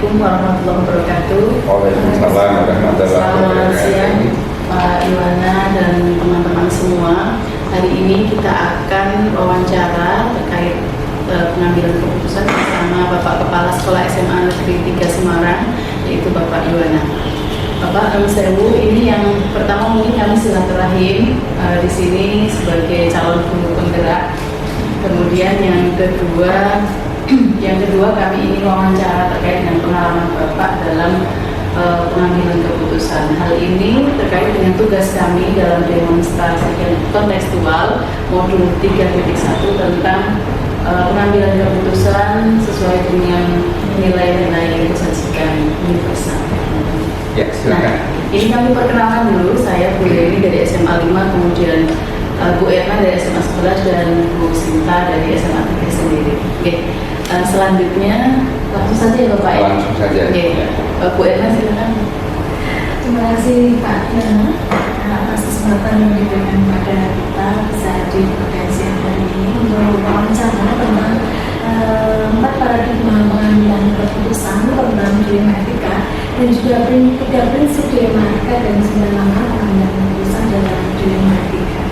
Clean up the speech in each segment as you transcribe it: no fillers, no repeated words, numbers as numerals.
Assalamualaikum warahmatullahi wabarakatuh. Waalaikumsalam warahmatullahi Selamat wabarakatuh. siang Pak Iwana dan teman-teman semua. Hari ini kita akan wawancara terkait pengambilan keputusan bersama Bapak Kepala Sekolah SMA Negeri 3 Semarang, yaitu Bapak Iwana. Bapak Sewu, ini yang pertama mungkin kami silaturahim di sini sebagai calon guru penggerak. Kemudian yang kedua kami ingin wawancara terkait dengan pengalaman Bapak dalam pengambilan keputusan. Hal ini terkait dengan tugas kami dalam demonstrasi kontekstual modul 3.1 tentang pengambilan keputusan sesuai dengan nilai-nilai yang disajikan universal. Ya, silakan. Nah, ini kami perkenalkan dulu. Saya Bu Leni dari SMA 5, kemudian Bu Erna dari SMA 11 dan Bu Sinta dari SMA 3 sendiri. Oke. Selanjutnya langsung saja ya Bapak ya. Langsung saja. Oke. Bu Erna silakan. Terima kasih Pak Yana atas kesempatan yang diberikan kepada kita bisa hadir pada siang hari ini untuk wawancara tentang 4 paradigma pengambilan keputusan tentang dilema etika dan juga 3 prinsip dilema etika dan 9 langkah pengambilan keputusan dalam dilema etika.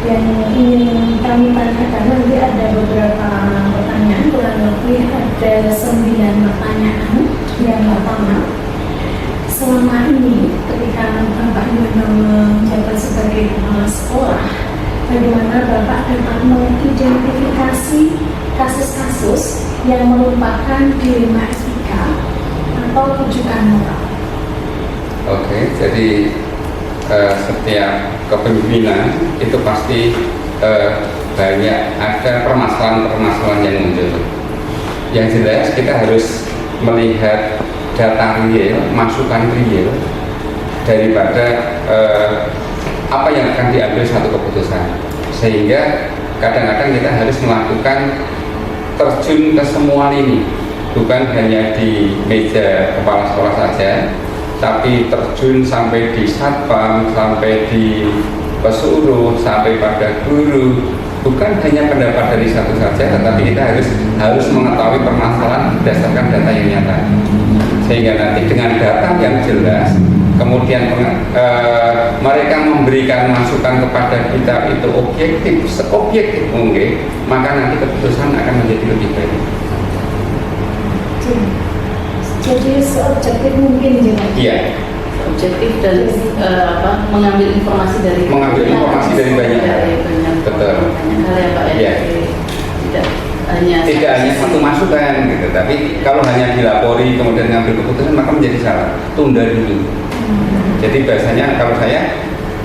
Yang ingin kami tanyakan nanti ada beberapa pertanyaan, kurang lebih ada 9 pertanyaan. Yang pertama, selama ini ketika Bapak Iwana menjabat sebagai kepala sekolah, bagaimana Bapak dapat mengidentifikasi kasus-kasus yang merupakan dilema etika atau rujukan moral? Oke, jadi setiap kepemimpinan itu pasti banyak ada permasalahan-permasalahan yang muncul. Yang jelas kita harus melihat data real, masukan real daripada apa yang akan diambil satu keputusan, sehingga kadang-kadang kita harus melakukan terjun ke semua lini, bukan hanya di meja kepala sekolah saja, tapi terjun sampai di satpam, sampai di pesuruh, sampai pada guru. Bukan hanya pendapat dari satu saja, tetapi kita harus mengetahui permasalahan berdasarkan data yang nyata, sehingga nanti dengan data yang jelas, kemudian mereka memberikan masukan kepada kita itu objektif, seobjektif mungkin, maka nanti keputusan akan menjadi lebih baik. Jadi seobjektif mungkin juga. Iya. Objektif dan mengambil informasi dari banyak hal. Betul. Hal ya Pak ya. Iya. Tidak hanya satu masukan gitu, tapi kalau hanya dilapori kemudian ngambil keputusan maka menjadi salah. Tunda dulu. Jadi biasanya kalau saya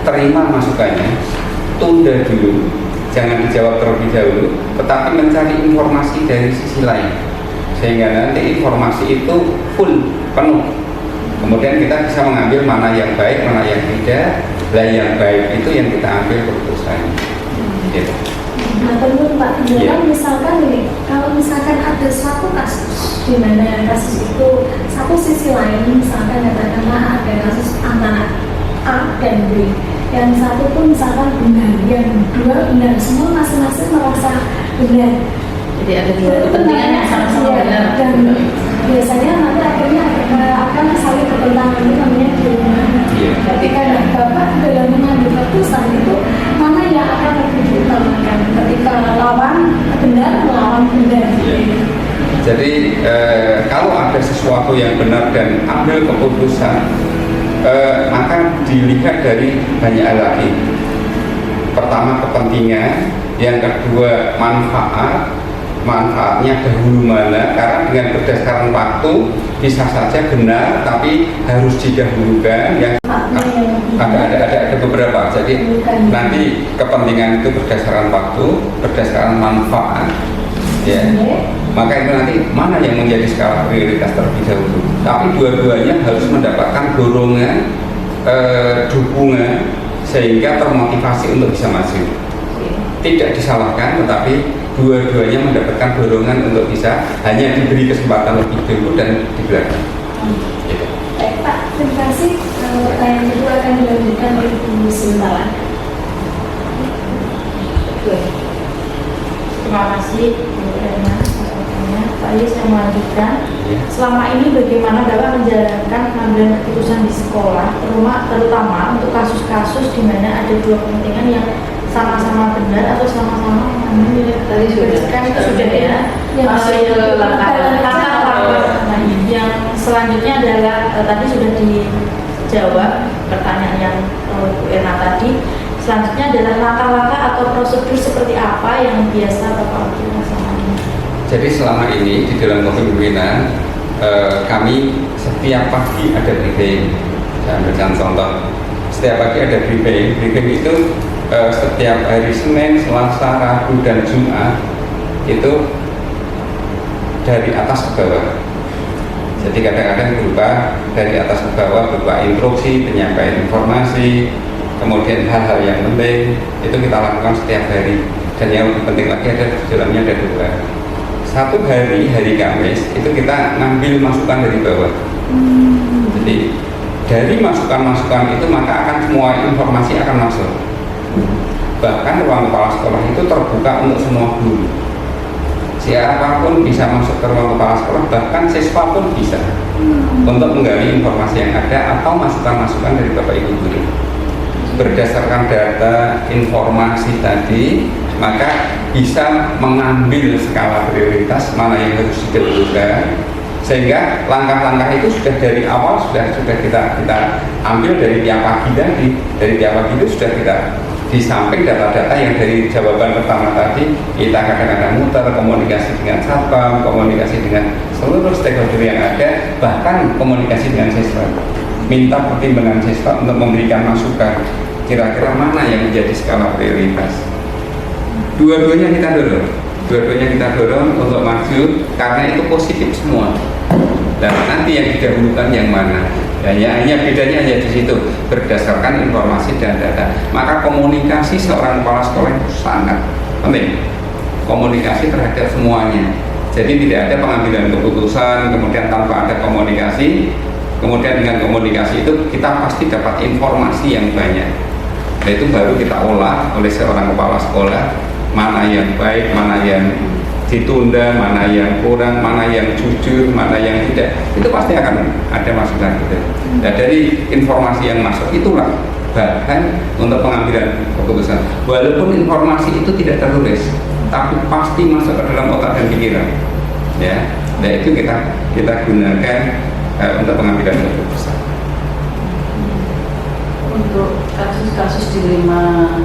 terima masukannya, tunda dulu, jangan dijawab terlebih dahulu, tetapi mencari informasi dari sisi lain, sehingga nanti informasi itu full, penuh. Kemudian kita bisa mengambil mana yang baik, mana yang tidak. Lah yang baik itu yang kita ambil keputusan. Gitu. Nah, menurut Pak Iwana, misalkan ini, kalau misalkan ada suatu kasus di mana kasus itu satu sisi lain, misalkan katakanlah ada kasus antara A dan B, yang satu pun misalkan benar, yang dua benar, semua masing-masing merasa benar. Jadi ada dua kepentingan yang sama-sama benar. Dan biasanya nanti akhirnya akan saling bertentangan, itu namanya dilema. Ketika Bapak dalam mengambil keputusan itu mana yang akan lebih diutamakan ketika lawan benar melawan benar. Jadi kalau ada sesuatu yang benar dan ambil keputusan, maka dilihat dari banyak hal lagi. Pertama kepentingan, yang kedua manfaatnya dahulu mana, karena dengan berdasarkan waktu bisa saja benar tapi harus didahulukan ya. Ada beberapa, jadi nanti kepentingan itu berdasarkan waktu, berdasarkan manfaat ya, maka itu nanti mana yang menjadi skala prioritas terlebih dahulu, tapi dua-duanya harus mendapatkan dorongan, dukungan, sehingga termotivasi untuk bisa maju. Tidak disalahkan, tetapi dua-duanya mendapatkan dorongan untuk bisa hanya diberi kesempatan lebih dulu dan di belakang. Gitu. Baik Pak, terima kasih. Pertanyaan kedua akan dilanjutkan oleh Bu Sinta. Terima kasih Bu Erna. Pak Pak Yus yang melanjutkan. Ya. Selama ini bagaimana Bapak menjalankan pengambilan keputusan di sekolah, terutama untuk kasus-kasus di mana ada dua kepentingan yang sama-sama benar atau sama-sama mengambil Tadi sudah. kan itu sudah ya. Yang Masuk ke langkah-langkah. Nah, yang selanjutnya adalah tadi sudah dijawab pertanyaan yang Bu Erna tadi. Selanjutnya adalah langkah-langkah atau prosedur seperti apa yang biasa Bapak lakukan selama ini. Jadi selama ini di dalam kepemimpinan kami setiap pagi ada briefing. Saya ambilkan contoh, setiap pagi ada briefing. Briefing itu setiap hari Senin, Selasa, Rabu, dan Jumat itu dari atas ke bawah. Jadi kadang-kadang berupa dari atas ke bawah, berupa instruksi, penyampaian informasi, kemudian hal-hal yang penting itu kita lakukan setiap hari. Dan yang lebih penting lagi ada di dalamnya ada dua. Satu hari Kamis itu kita ngambil masukan dari bawah. Jadi dari masukan-masukan itu maka akan semua informasi akan masuk. Bahkan ruang kepala sekolah itu terbuka untuk semua guru. Siapapun bisa masuk ke ruang kepala sekolah, bahkan siswa pun bisa untuk menggali informasi yang ada atau masukan-masukan dari Bapak Ibu guru. Berdasarkan data informasi tadi, maka bisa mengambil skala prioritas mana yang harus didahulukan, sehingga langkah-langkah itu sudah dari awal sudah kita ambil dari tiap pagi tadi. Dari tiap pagi itu sudah kita, di samping data-data yang dari jawaban pertama tadi, kita kadang-kadang muter komunikasi dengan satpam, komunikasi dengan seluruh stakeholder yang ada, bahkan komunikasi dengan siswa, minta pertimbangan siswa untuk memberikan masukan kira-kira mana yang menjadi skala prioritas. Dua-duanya kita dorong untuk maju karena itu positif semua. Dan nanti yang didahulukan yang mana? Hanya bedanya hanya di situ, berdasarkan informasi dan data. Maka komunikasi seorang kepala sekolah itu sangat penting. Komunikasi terhadap semuanya. Jadi tidak ada pengambilan keputusan kemudian tanpa ada komunikasi. Kemudian dengan komunikasi itu kita pasti dapat informasi yang banyak. Nah, itu baru kita olah oleh seorang kepala sekolah, mana yang baik, mana yang ditunda, mana yang kurang, mana yang jujur, mana yang tidak. Itu pasti akan ada masukan gitu. Nah, dari informasi yang masuk itulah bahan untuk pengambilan keputusan. Walaupun informasi itu tidak tertulis, tapi pasti masuk ke dalam otak dan pikiran. Ya, nah itu kita gunakan untuk pengambilan keputusan. Untuk kasus-kasus dilema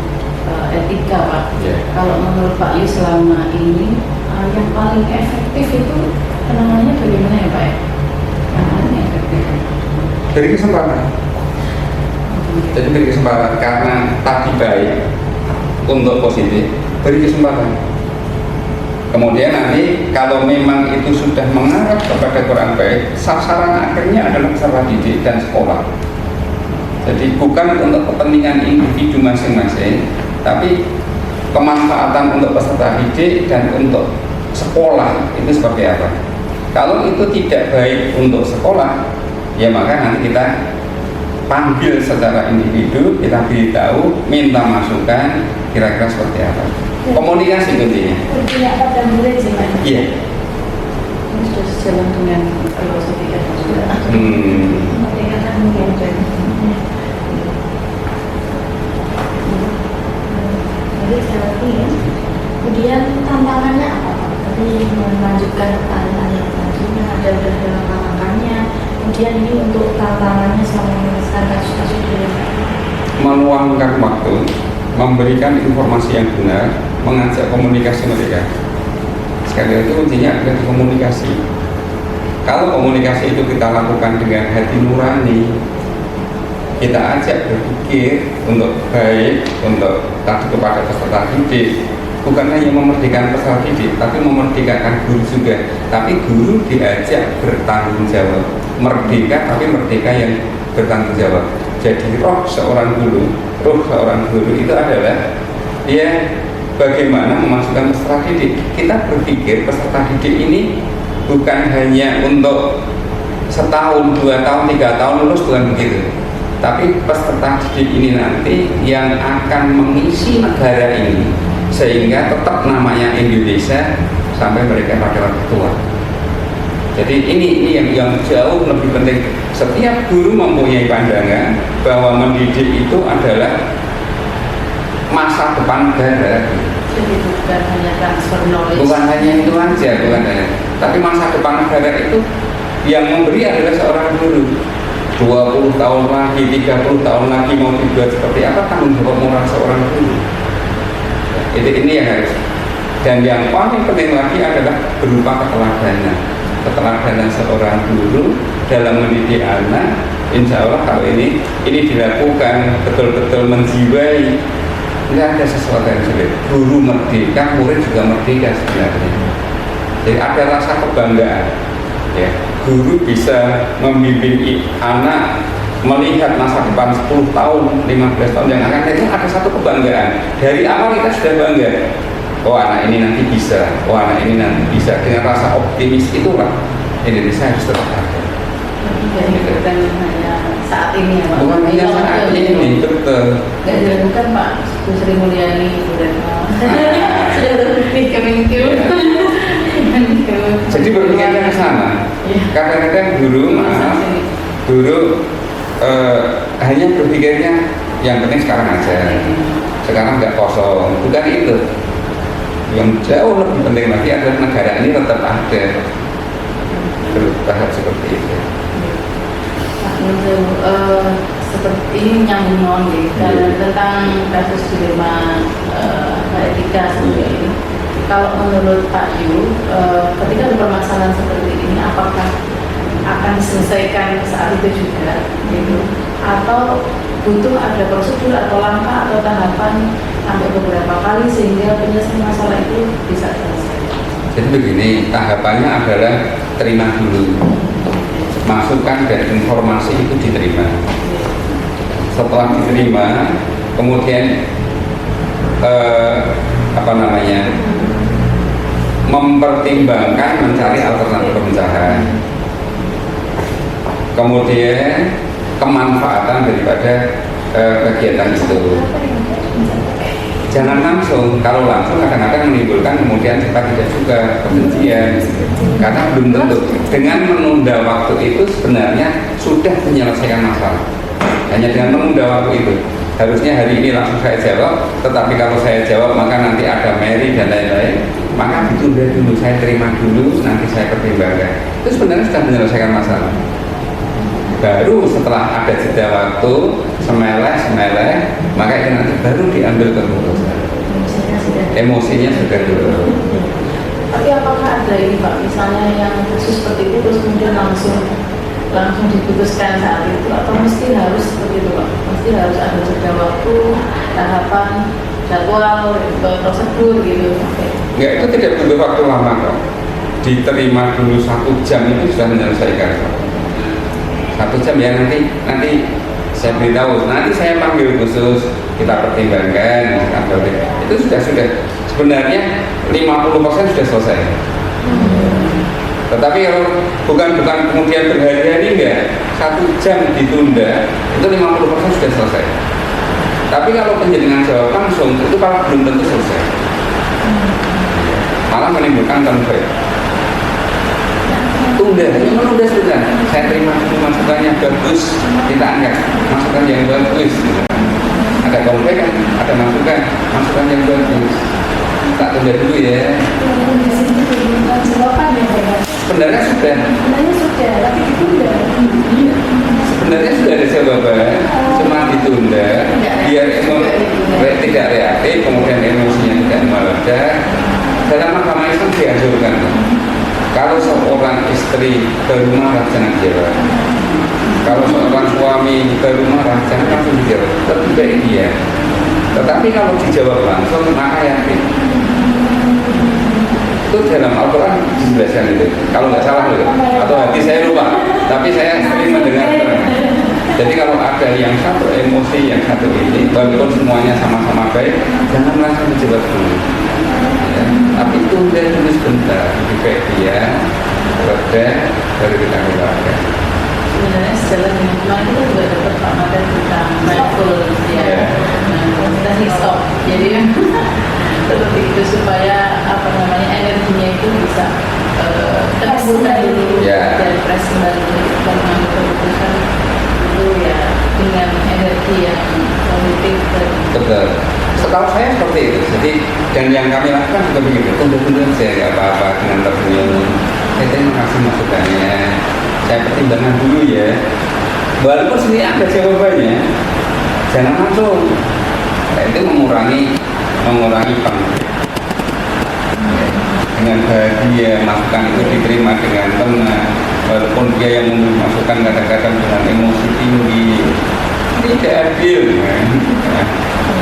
etika, Pak. Ya. Kalau menurut Pak Yus selama ini yang paling efektif itu penanganannya bagaimana ya, Pak? Yang paling efektif. Beri kesempatan. Jadi beri kesempatan karena tadi baik untuk positif, beri kesempatan. Kemudian nanti kalau memang itu sudah mengarah kepada kurang baik, sasaran akhirnya adalah peserta didik dan sekolah. Jadi bukan untuk kepentingan individu masing-masing, tapi kemanfaatan untuk peserta didik dan untuk sekolah itu seperti apa. Kalau itu tidak baik untuk sekolah, ya maka nanti kita panggil secara individu, kita beritahu, minta masukan, kira-kira seperti apa. Komunikasi intinya. Berpihak pada murid sih Pak. Iya. Ini sudah sejalan dengan filosofi kita juga. Pendekatan murid. Jadi sekali ya. Kemudian tantangannya apa Pak? Tadi melanjutkan pertanyaan yang tadi ada langkah-langkahnya. Kemudian ini untuk tantangannya sama menyelesaikan kasus-kasus ini. Meluangkan waktu, memberikan informasi yang benar, mengajak komunikasi mereka. Sekali lagi kuncinya adalah komunikasi. Kalau komunikasi itu kita lakukan dengan hati nurani, kita ajak berpikir untuk baik, untuk tadi kepada peserta didik, bukan hanya memerdekakan peserta didik, tapi memerdekakan guru juga. Tapi guru diajak bertanggung jawab, merdeka tapi merdeka yang bertanggung jawab. Jadi roh seorang guru itu adalah dia bagaimana memasukkan peserta didik. Kita berpikir peserta didik ini bukan hanya untuk setahun, 2 tahun, 3 tahun lulus, bukan begitu. Tapi peserta didik ini nanti yang akan mengisi negara ini sehingga tetap namanya Indonesia sampai mereka pada waktu tua. Jadi ini yang jauh lebih penting. Setiap guru mempunyai pandangan bahwa mendidik itu adalah masa depan negara. Jadi bukan hanya transfer knowledge. Bukan hanya itu aja, bukan hanya. Tapi masa depan negara itu yang memberi adalah seorang guru. 20 tahun lagi, 30 tahun lagi mau dibuat seperti apa tanggung jawab moral seorang guru. Ini yang harus. Dan yang paling penting lagi adalah berupa keteladanan. Keteladanan seorang guru dalam mendidik anak. Insya Allah kalau ini dilakukan betul-betul menjiwai, nggak ada sesuatu yang sulit. Guru merdeka, murid juga merdeka sebenarnya. Jadi ada rasa kebanggaan. Ya, guru bisa membimbing anak melihat masa depan 10 tahun, 15 tahun yang akan datang, ada satu kebanggaan. Dari awal kita sudah bangga. Oh, anak ini nanti bisa, oh anak ini nanti bisa. Dengan rasa optimis itulah Indonesia harus tetap ada. Jadi bukan hanya saat ini ya Pak. Bukan hanya saat ini, betul. Nggak dilakukan Pak Bu Sri Mulyani sudah berpikir Kemenkeu. Jadi berpikirnya ke sana. Kadang-kadang guru hanya berpikirnya yang penting sekarang aja. Sekarang nggak kosong. Bukan itu. Yang jauh lebih penting lagi adalah negara ini tetap ada. Bertahap seperti itu. Seperti nyambung tentang kasus dilema etika seperti ini. Kalau menurut Pak Yu, ketika ada permasalahan seperti ini, apakah akan diselesaikan saat itu juga, gitu? Atau butuh ada prosedur atau langkah atau tahapan sampai beberapa kali sehingga penyelesaian masalah itu bisa selesai? Jadi begini, tahapannya adalah terima dulu. Masukan dan informasi itu diterima. Setelah diterima, kemudian mempertimbangkan mencari alternatif pemecahan, kemudian kemanfaatan daripada kegiatan itu. Jangan langsung, kalau langsung kadang-kadang menimbulkan kemudian kita tidak suka kebencian, karena belum tentu. Dengan menunda waktu itu sebenarnya sudah menyelesaikan masalah. Hanya dengan menunda waktu itu. Harusnya hari ini langsung saya jawab, tetapi kalau saya jawab maka nanti ada Mary dan lain-lain, maka ditunda dulu, saya terima dulu, nanti saya pertimbangkan. Itu sebenarnya sudah menyelesaikan masalah. Baru setelah ada jeda waktu, semeleh, maka itu nanti baru diambil keputusan. Emosinya sudah dulu. Tapi apakah ada ini Pak, misalnya yang khusus seperti itu terus kemudian langsung diputuskan saat itu, atau mesti harus seperti itu Pak? Mesti harus ada jeda waktu, tahapan, jadwal, prosedur gitu? Ya, itu tidak butuh waktu lama kok. Diterima dulu 1 jam itu sudah menyelesaikan. 1 jam ya, nanti saya beritahu, nanti saya panggil khusus, kita pertimbangkan, itu sudah sebenarnya 50% sudah selesai. Tetapi kalau bukan kemudian berhari-hari, enggak, 1 jam ditunda, itu 50% sudah selesai. Tapi kalau penjaringan jawab langsung, itu malah belum tentu selesai, malah menimbulkan konflik. Menunda sudah. Saya terima masukannya bagus, kita angkat masukan yang bagus. Ada konflik kan, ada masukan yang bagus. Tak tunda dulu ya. Sebenarnya sudah, tapi ditunda. Sebenarnya sudah ada jawaban, cuma ditunda biar tidak reaktif, kemudian emosinya tidak meledak. Dalam agama Islam dianjurkan, kalau seorang istri ke rumah jangan dijawab. Kalau seorang suami ke rumah jangan langsung dijawab, lebih baik dia. Tetapi kalau dijawab langsung, maka yakin. Itu dalam Al-Quran dijelaskan itu. Kalau nggak salah loh, atau hati saya lupa, tapi saya sering mendengar. Jadi kalau ada yang satu emosi, yang satu ini, walaupun semuanya sama-sama baik, jangan langsung dijawab dulu. Ya, tapi tunda dulu sebentar, lebih baik dia reda, baru kita keluarkan. Sebenarnya sejalan dengan kemarin kita juga dapat Pak Madan tentang mindful ya, kita stop. Jadi seperti itu supaya energinya itu bisa bukan dulu Ya. dari press kembali dan mengambil keputusan itu ya dengan energi yang positif dan Betul. Setahu saya seperti itu. Jadi dan yang kami lakukan juga begitu. Tunda-tunda saya nggak apa-apa dengan tersenyum. Saya terima kasih masukannya. Saya pertimbangkan dulu ya. Walaupun sebenarnya ada jawabannya, jangan langsung. Nah, itu mengurangi konflik. Dengan bahagia masukan itu diterima dengan tenang. Walaupun dia yang memberi masukan kadang-kadang dengan emosi tinggi, tidak adil. Ya.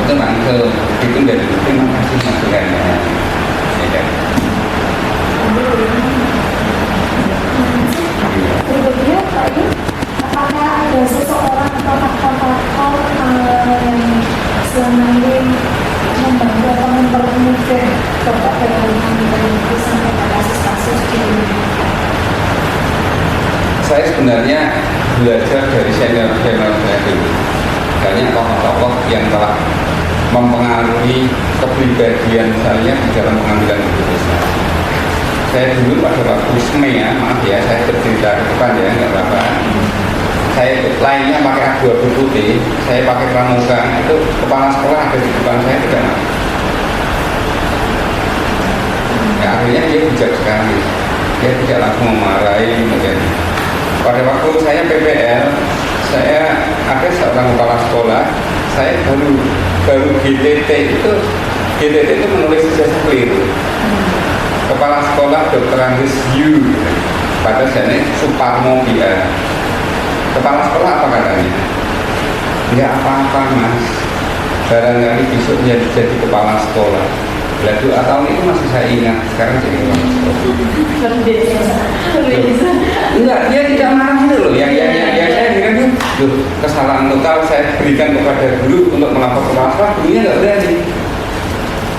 Itu langsung itu dari terima kasih masukannya. Ya. Berikutnya Pak Ibu, apakah ada seseorang atau faktor-faktor yang selama ini membantu atau mempermudah Bapak dalam mengambil keputusan pada kasus-kasus di Indonesia? Saya sebenarnya belajar dari senior-senior saya dulu. Banyak tokoh-tokoh yang telah mempengaruhi kepribadian saya di dalam pengambilan keputusan. Saya dulu pada waktu SME ya, maaf ya, saya bercerita ke depan ya, nggak apa-apa. Saya lainnya pakai abu-abu putih, saya pakai pramuka, itu kepala sekolah ada di depan saya tidak mau. Ya, akhirnya dia bijak sekali, dia tidak langsung memarahi mungkin. Pada waktu saya PPL, saya ada seorang kepala sekolah, saya baru GTT itu menulis ijazah keliru. Kepala sekolah Dr. Andris Yu pada saat ini Suparmo Bia. Kepala sekolah apa katanya? Ya apa-apa mas, barangkali besok jadi kepala sekolah. Lah 2 tahun itu masih saya ingat, sekarang jadi kepala sekolah. Enggak, dia tidak marah itu loh. Yang saya berikan itu kesalahan total saya berikan kepada guru untuk melapor kepala sekolah, gurunya nggak berani.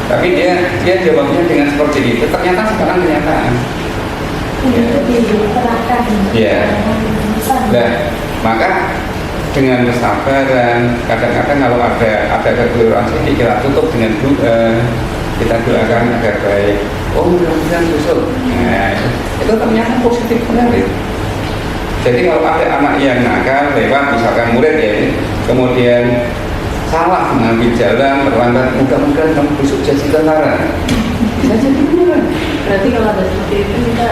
Tapi dia jawabnya dengan seperti itu. Ternyata sekarang kenyataan. Ya. Nah, maka dengan kesabaran, kadang-kadang kalau ada kekeliruan sedikit kita tutup dengan doa, kita doakan agar baik. Oh, mudah-mudahan besok. Nah, itu ternyata positif benar itu. Jadi kalau ada anak yang nakal lewat misalkan murid ya, kemudian salah mengambil jalan terlambat, mudah-mudahan kamu besok jadi tentara. Bisa jadi beneran. berarti kalau ada seperti itu kita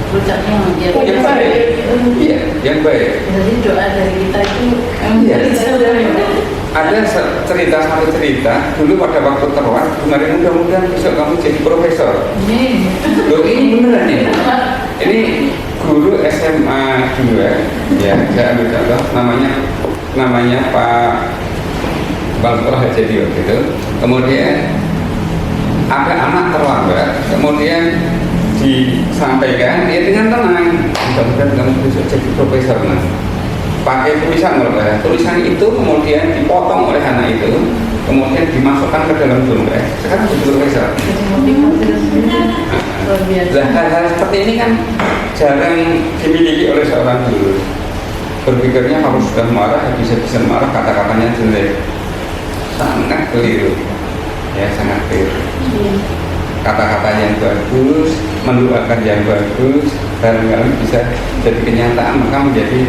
berucapnya Yang baik. Iya, yang baik. jadi doa dari kita itu Iya. dari Ada satu cerita dulu pada waktu terwak kemarin, mudah-mudahan besok kamu jadi profesor. ini Loh, ini beneran ini. Ini guru SMA 2 ya, saya ambil contoh, namanya Pak Balpurah jadi waktu itu. Kemudian ada anak terlambat, kemudian disampaikan dia dengan tenang, mudah-mudahan kamu besok jadi profesor. Nah, pakai tulisan tulisan itu kemudian dipotong oleh anak itu, kemudian dimasukkan ke dalam dompet. Sekarang jadi profesor. luar biasa. Nah, hal-hal seperti ini kan jarang dimiliki oleh seorang guru. Berpikirnya kalau sudah marah, bisa-bisa marah, kata-katanya jelek. Sangat keliru. Ya, sangat keliru. Kata-kata yang bagus, mendoakan yang bagus, barangkali bisa jadi kenyataan, maka menjadi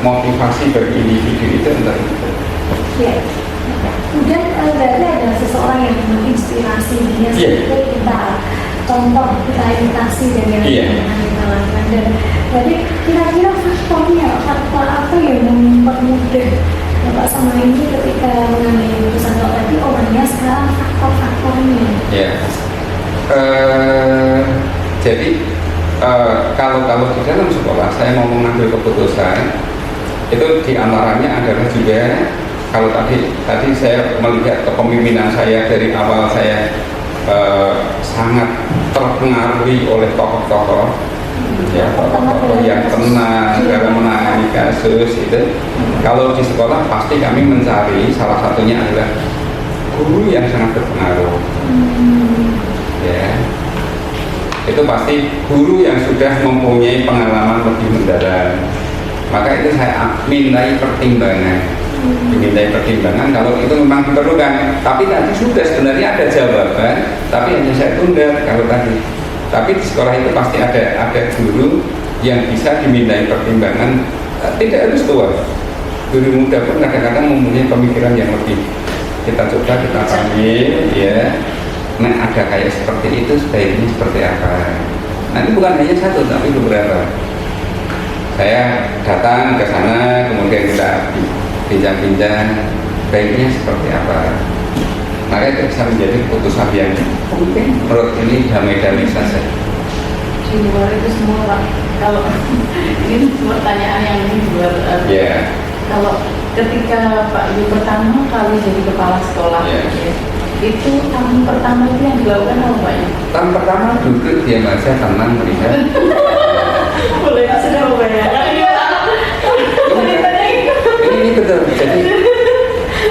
motivasi bagi individu itu untuk itu. Ya. Kemudian berarti ada seseorang yang menginspirasi dia seperti kita contoh, kita imitasi dari yang kita lakukan. Dan jadi kira-kira faktor apa yang mempermudah Bapak sama ini ketika mengambil keputusan kalau tadi orangnya, sekarang faktor-faktornya. Ya. Jadi kalau di dalam sekolah saya mau mengambil keputusan itu diantaranya adalah juga kalau tadi saya melihat kepemimpinan saya dari awal, saya sangat terpengaruhi oleh tokoh-tokoh ya, tokoh-tokoh yang tenang dalam menangani kasus itu. Kalau di sekolah pasti kami mencari, salah satunya adalah guru yang sangat berpengaruh. Ya, itu pasti guru yang sudah mempunyai pengalaman lebih mendalam. Maka itu saya mintai pertimbangan, kalau itu memang diperlukan. Tapi tadi sudah sebenarnya ada jawaban, tapi hanya saya tunda kalau tadi. Tapi di sekolah itu pasti ada guru yang bisa dimintai pertimbangan, tidak harus tua. Guru muda pun kadang-kadang mempunyai pemikiran yang lebih. Kita coba, kita panggil, ya. Nah, ada kayak seperti itu, sebaiknya seperti apa? Nanti bukan hanya satu, tapi beberapa. Saya datang ke sana, kemudian kita bincang-bincang, baiknya seperti apa. Maka itu bisa menjadi keputusan yang mungkin menurut ini damai-damai saja. Di luar itu semua Pak, kalau ini pertanyaan yang ini buat kalau ketika Pak Yu pertama kali jadi kepala sekolah, itu tahun pertama itu yang dilakukan apa Pak Yu? Tahun pertama duduk diam aja, tenang melihat. Boleh sudah membayangkan ini betul. Jadi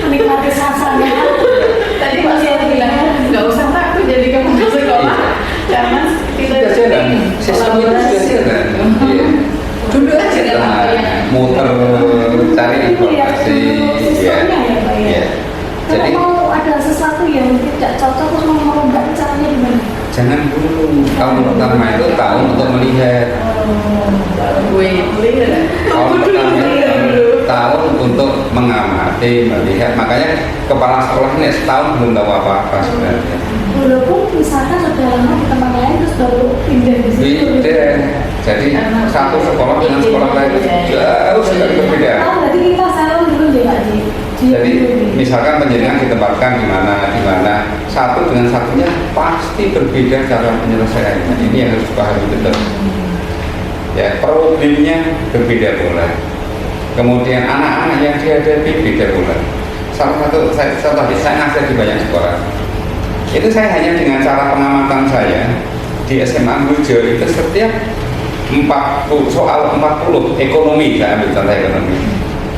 menikmati suasana. tadi Pak saya bilang nggak usah Pak, aku jadi kepala sekolah karena kita sudah jalan, sistem itu sudah jalan. Duduk aja tenang, muter, cari informasi. Jadi mau ada sesuatu yang tidak cocok, terus mau nggak caranya gimana? Jangan dulu. Tahun pertama itu tahun untuk melihat. Tahun pertama itu tahun untuk mengamati, melihat. Makanya kepala sekolah ini setahun belum tahu apa-apa sebenarnya. Walaupun misalkan sudah lama di tempat lain terus baru pindah di situ. Beda. Jadi satu sekolah dengan sekolah lain jauh sekali berbeda. Berarti kita selalu dulu juga di. Jadi misalkan penjaringan ditempatkan di mana, satu dengan satunya pasti berbeda cara penyelesaiannya. Ini yang harus dipahami betul. Ya, problemnya berbeda pula. Kemudian anak-anak yang dihadapi beda pula. Salah satu saya ngajar di banyak sekolah. Itu saya hanya dengan cara pengamatan saya di SMA Anggujo itu setiap 40 ekonomi, saya ambil contoh ekonomi.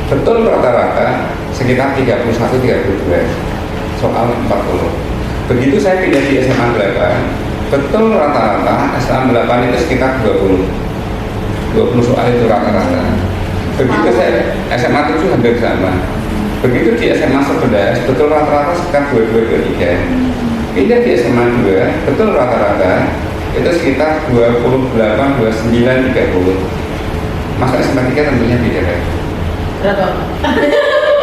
Betul rata-rata sekitar 31-32 soal 40. Begitu saya pindah di SMA 8, betul rata-rata SMA 8 itu sekitar 20 soal itu rata-rata. Begitu saya SMA 7 hampir sama. Begitu di SMA 11, betul rata-rata sekitar 22-23. Pindah di SMA 2, betul rata-rata itu sekitar 28, 29, 30. Masa SMA 3 tentunya beda. Berapa?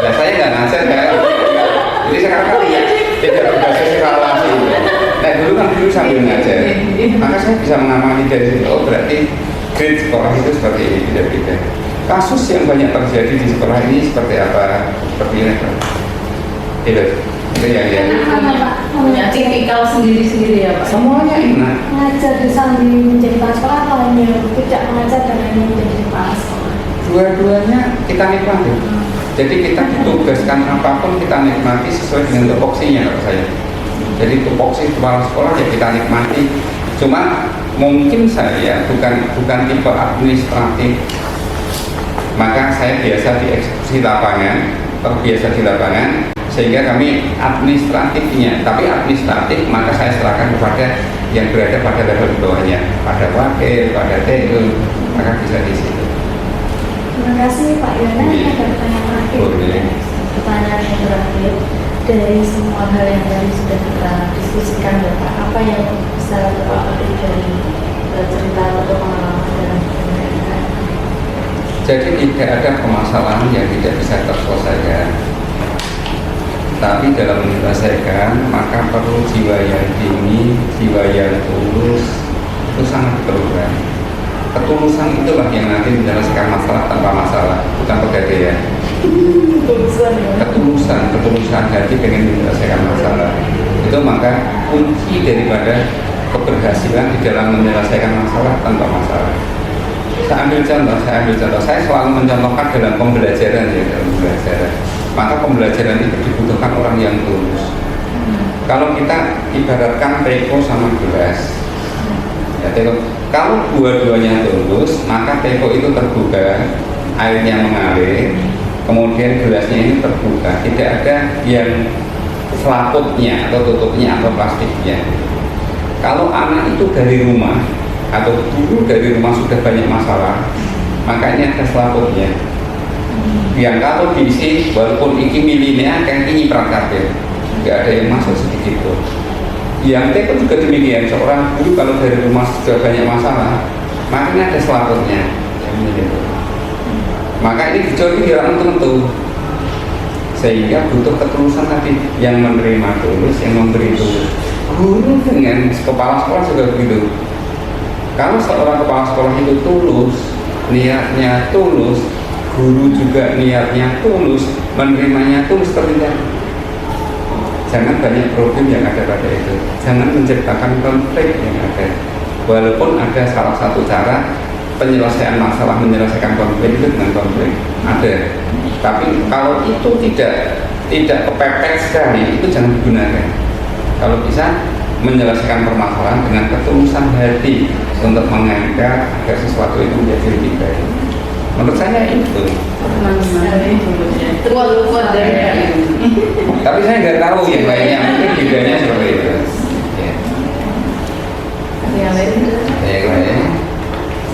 Nah, saya nggak ngajar ya. Jadi sekarang kan tidak berbasis relasi. Nah, dulu kan sambil ngajar. Maka saya bisa mengamati dari situ. Oh, berarti grade sekolah itu seperti ini, beda-beda. Kasus yang banyak terjadi di sekolah ini seperti apa? Seperti ini. Itu yang punya tipikal sendiri-sendiri ya Pak. semuanya enak. Mengajar di sambil menjadi kepala sekolah atau hanya tidak mengajar dan hanya menjadi kepala sekolah? Dua-duanya kita nikmati. Jadi kita ditugaskan apapun kita nikmati sesuai dengan tupoksinya kalau saya. Jadi tupoksi kepala sekolah ya kita nikmati. Cuma mungkin saya bukan tipe administratif. Maka saya biasa di eksekusi lapangan, terbiasa di lapangan, sehingga kami administratifnya. Tapi administratif maka saya serahkan kepada yang berada pada level di bawahnya, pada wakil, pada TU, maka bisa di situ. Terima kasih Pak Yana. Ada pertanyaan terakhir. Pertanyaan yang terakhir, dari semua hal yang tadi sudah kita diskusikan Bapak, apa yang bisa Bapak petik dari cerita atau pengalaman dalam pemerintahan? Jadi tidak ada permasalahan yang tidak bisa terselesaikan. Tapi dalam menyelesaikan maka perlu jiwa yang tinggi, jiwa yang tulus, itu sangat diperlukan. Ketulusan itulah yang nanti menyelesaikan masalah tanpa masalah, bukan pegadaian. Ketulusan hati pengen menyelesaikan masalah. Itu maka kunci daripada keberhasilan di dalam menyelesaikan masalah tanpa masalah. Saya ambil contoh. Saya selalu mencontohkan dalam pembelajaran ya, Maka pembelajaran itu dibutuhkan orang yang tulus. Kalau kita ibaratkan teko sama gelas, ya teko. Kalau dua-duanya tulus, maka teko itu terbuka, airnya mengalir, kemudian gelasnya ini terbuka, tidak ada yang selaputnya atau tutupnya atau plastiknya. Kalau anak itu dari rumah atau dulu dari rumah sudah banyak masalah, maka ini ada selaputnya. Yang kalau diisi walaupun iki milinya kayak ini perangkatnya, nggak ada yang masuk sedikit pun. Yang T pun juga demikian, seorang guru kalau dari rumah sudah banyak masalah, makanya ada selaturnya. Maka ini dicoba orang tentu, sehingga butuh ketulusan tadi, yang menerima tulus, yang memberi tulus. Guru dengan kepala sekolah juga begitu. Kalau seorang kepala sekolah itu tulus, niatnya tulus, guru juga niatnya tulus, menerimanya tulus, terlihat. Jangan banyak problem yang ada pada itu. Jangan menciptakan konflik yang ada. Walaupun ada salah satu cara penyelesaian masalah, menyelesaikan konflik itu dengan konflik ada. Tapi kalau itu tidak kepepet sekali, itu jangan digunakan. Kalau bisa menyelesaikan permasalahan dengan ketulusan hati untuk mengangkat agar sesuatu itu menjadi lebih baik. Menurut saya itu. Kuat dari Tapi saya nggak tahu yang lainnya, mungkin bedanya seperti itu. Ya. yang lain. Yang lain.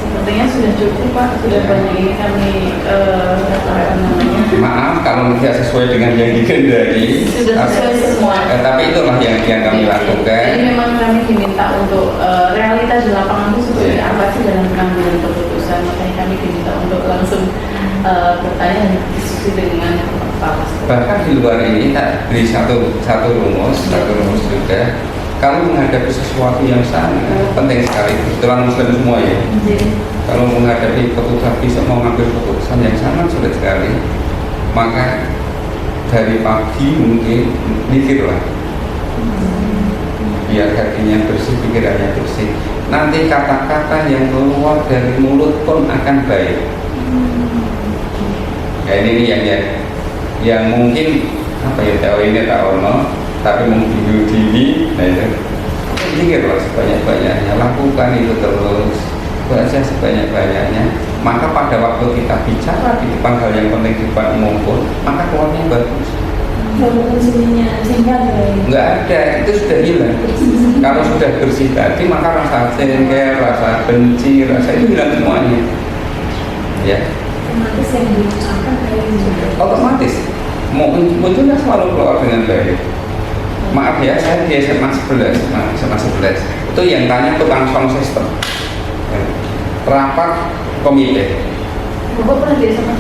Sepertinya sudah cukup Pak, sudah banyak ini kami apa namanya. Maaf kalau tidak sesuai dengan yang dikehendaki. Sudah sesuai semua. Tapi itulah yang kami lakukan. Jadi memang kami diminta untuk realitas di lapangan itu seperti apa sih dalam pengambilan keputusan. Makanya kami diminta untuk langsung bertanya dan diskusi dengan kepala sekolah. Bahkan di luar ini tak beri satu rumus juga. Kalau menghadapi sesuatu yang sangat penting sekali, kebetulan Muslim semua ya. Kalau menghadapi keputusan, bisa mau mengambil keputusan yang sangat sulit sekali, maka dari pagi mungkin mikirlah, biar hatinya bersih, pikirannya bersih. Nanti kata-kata yang keluar dari mulut pun akan baik. Ya ini yang mungkin apa ya, teori ini tahu no, tapi mungkin diri, nah itu pikirlah sebanyak-banyaknya, lakukan itu terus, baca sebanyak-banyaknya. Maka pada waktu kita bicara di depan hal yang penting di depan umum pun, maka keluarnya bagus. Nggak ada, itu sudah hilang. Kalau sudah bersih tadi, maka rasa cengkel, rasa benci, rasa itu hilang semuanya. Ya. Otomatis munculnya selalu keluar dengan baik. Maaf ya, saya di SMA 11 itu yang tanya tukang sound system, rapat komite. Bapak pernah di SMA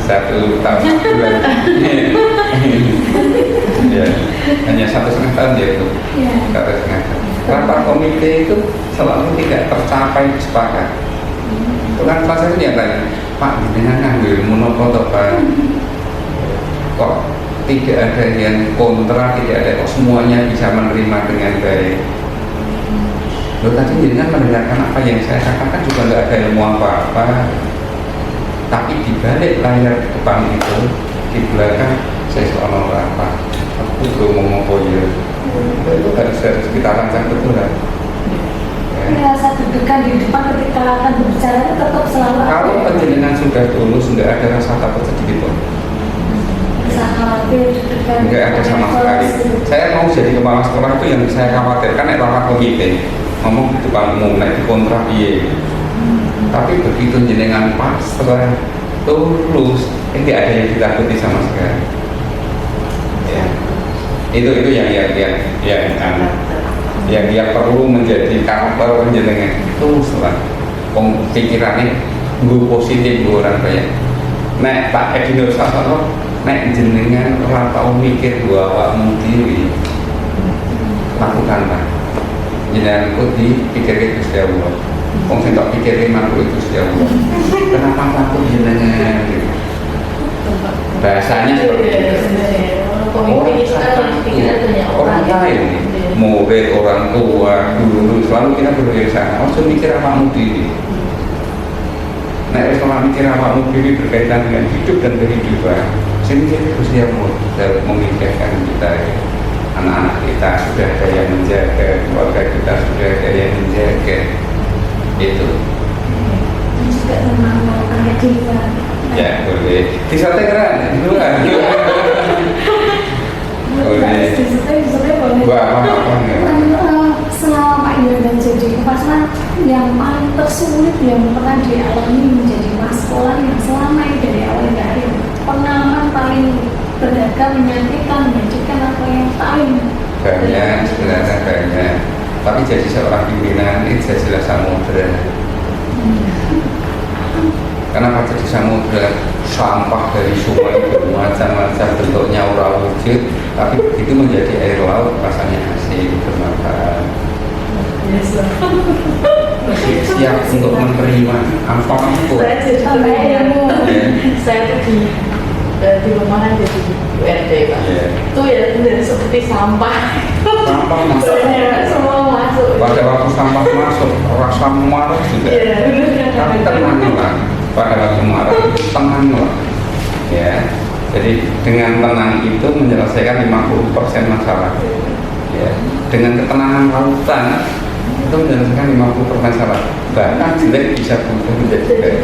11? 1 tahun bulan. Ya, hanya 1,5 tahun dia itu. 1,5 tahun. Rapat komite itu selalu tidak tercapai kesepakatan. Tukang sound system yang tanya, Pak, dengan ngambil monopoto Pak, kok tidak ada yang kontra, tidak ada, kok semuanya bisa menerima dengan baik. Loh tadi jangan mendengarkan apa yang saya katakan juga nggak ada ilmu apa-apa. Tapi di balik layar depan itu, di belakang saya seorang apa, aku belum ngomong ya. Itu harus kita rancang betul kan. Rasa deg-degan di depan ketika akan berbicara itu tetap selalu ada. Kalau penjenengan sudah tulus, nggak ada rasa takut sedikit pun. Rasa khawatir, deg-degan. Nggak ada sama sekali. Saya mau jadi kepala sekolah itu yang saya khawatirkan rapat komite, ngomong di depan umum, naik kontrak iya. Tapi begitu jenengan pasrah, tulus, nggak ada yang ditakuti sama sekali. Ya. Itu yang dia perlu menjadi karakter penjenengan itu setelah pikirannya gue positif gue orang banyak. Nek Pak Edi Nur Sasono, nek jenengan orang tahu mikir gue awakmu diri, lakukanlah. Jenengan itu dipikirkan Gusti Allah. Wong sing tak pikirin aku itu Gusti Allah. Kenapa takut jenengan? Bahasanya seperti itu. Orang lain, murid, orang tua, guru, selalu kita berpikir sana. Langsung mikir apa diri. Nah, kalau mikir apa diri berkaitan dengan hidup dan kehidupan, saya mikir Gusti Allah dalam memikirkan kita, anak-anak kita sudah ada yang menjaga, keluarga kita sudah ada yang menjaga. Itu. Juga mengamalkan kejiwaan. Ya boleh. Disotekan, duluan. Boleh. Wah, Selama Pak Indra jadi kepala yang paling tersulit yang pernah dialami menjadi kepala sekolah yang selama ini dari awal hingga akhir, pengalaman paling berharga, menyakitkan, menyakitkan atau yang paling banyak, sebenarnya banyak. Tapi jadi seorang pimpinan ini jadilah samudera. Kenapa jadi samudera? Sampah dari sungai bermacam-macam bentuknya ora wujud, tapi begitu menjadi air laut rasanya asin, bermanfaat. Siap untuk menerima apapun. Saya jadi saya tuh di rumah kan jadi URD Pak. Itu ya benar seperti sampah. Sampah masuk. Semua masuk. Pada waktu sampah masuk, rasa marah juga. Tapi tenanglah. Pada waktu marah, tenanglah. Ya. Jadi dengan tenang itu menyelesaikan 50% masalah. Ya. Dengan ketenangan lautan itu menyelesaikan 50% masalah. Bahkan jelek bisa berubah menjadi baik.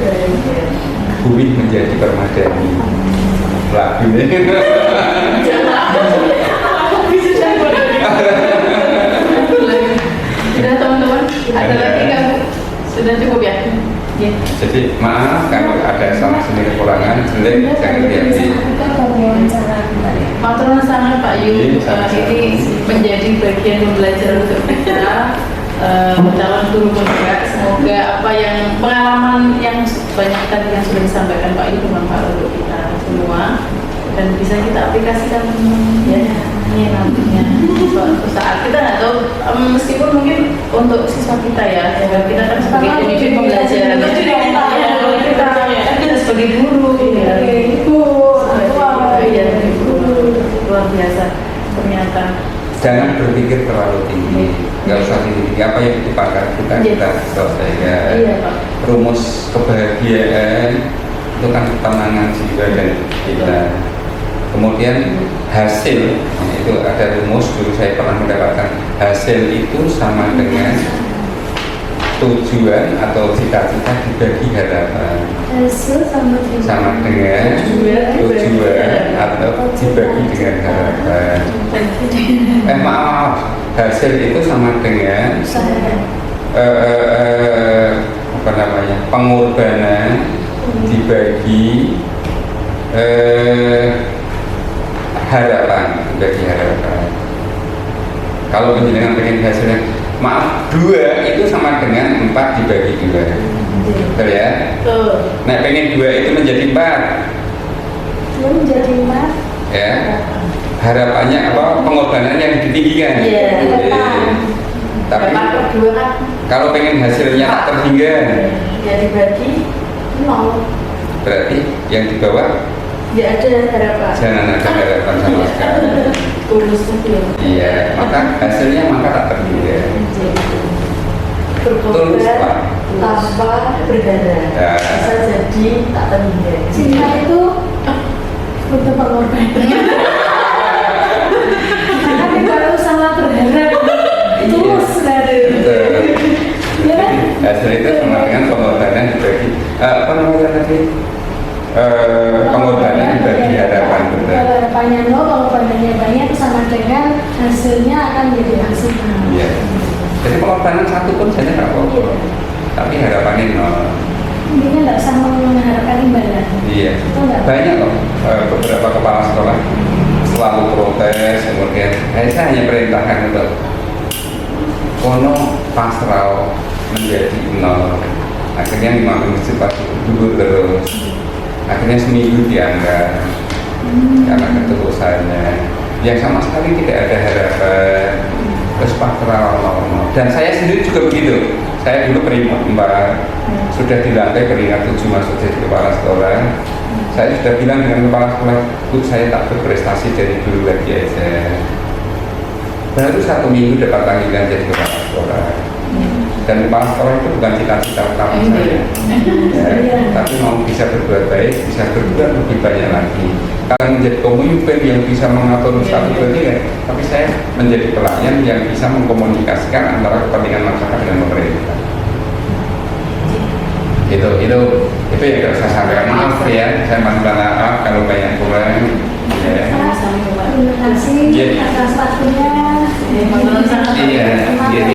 Bumi menjadi permadani. Lagunya. Sudah teman-teman, ada lagi nggak Bu? Sudah cukup ya? Ya. Jadi maaf kalau ada salah sini kekurangan, jelek jangan dihati. Matur sangat Pak Yu, ini menjadi bagian pembelajaran untuk kita calon guru penggerak. Semoga apa yang pengalaman yang banyak tadi yang sudah disampaikan Pak Yu bermanfaat untuk kita semua dan bisa kita aplikasikan ya nantinya suatu saat. Kita nggak tahu meskipun mungkin untuk siswa kita ya kita kan sebagai pemimpin pembelajaran kita sebagai guru ya luar biasa ternyata. Jangan berpikir terlalu tinggi, nggak usah tinggi. Apa yang dipakar kita selesaikan. Iya, Pak. Rumus kebahagiaan itu kan ketenangan jiwa dan kita. Kemudian hasil itu ada rumus, dulu saya pernah mendapatkan hasil itu sama dengan tujuan atau cita-cita dibagi harapan. Hasil Sama dengan tujuan atau dibagi dengan harapan. Maaf, hasil itu sama dengan apa namanya, pengorbanan dibagi harapan, dibagi harapan. Kalau penjenengan pengen hasilnya, maaf, 2 itu sama dengan 4 dibagi 2. Betul ya? Nah, pengen 2 itu menjadi 4. menjadi 4. Ya. Harapannya apa? Pengorbanan yang ditinggikan. Iya. Tapi kedua kan kalau pengen hasilnya tak terhingga, ya dibagi 0. berarti yang di bawah Ya ada harapan. jangan ada harapan sama sekali. Tulus itu ya. Iya, maka hasilnya tak terhingga. Tulus, Berkorban Pak. tanpa berdarah Ya. bisa jadi tak terhingga. Cinta itu untuk pengorbanan. Tapi kalau sama berharap tulus dari. Ya kan? Hasil itu sama dengan pengorbanan dibagi apa namanya tadi? Pengorbanan dibagi harapan, benar. Harapannya 0, pengorbanannya banyak itu sama dengan hasilnya akan menjadi maksimal. Iya. Jadi pengorbanan 1 pun saja nggak apa-apa. Iya. Tapi harapannya 0. Intinya nggak usah mengharapkan imbalan. Iya. Itu nggak. Banyak loh beberapa kepala sekolah selalu protes, kemudian saya hanya perintahkan untuk kono pasrah menjadi 0. Akhirnya 5 minggu pasti dulu terus. Akhirnya seminggu dianggap karena ketulusannya yang sama sekali tidak ada harapan, terus pasrah normal. Dan saya sendiri juga begitu. Saya dulu peringkat 4 sudah dilantik peringkat 7 masuk jadi kepala sekolah. Saya sudah bilang dengan kepala sekolah, Bu, saya tak berprestasi dari dulu lagi aja. Baru 1 minggu dapat panggilan jadi kepala sekolah. Dan kepala sekolah itu bukan cita-cita utama saya, ya, tapi mau bisa berbuat baik, bisa berbuat lebih banyak lagi. Kalau menjadi pemimpin yang bisa mengatur satu kepentingan, tapi saya menjadi pelayan yang bisa mengkomunikasikan antara kepentingan masyarakat dengan pemerintah. Itu yang saya sampaikan. Maaf ya, saya minta maaf kalau banyak kurang. Ya. Terima kasih atas waktunya. Iya. Iya.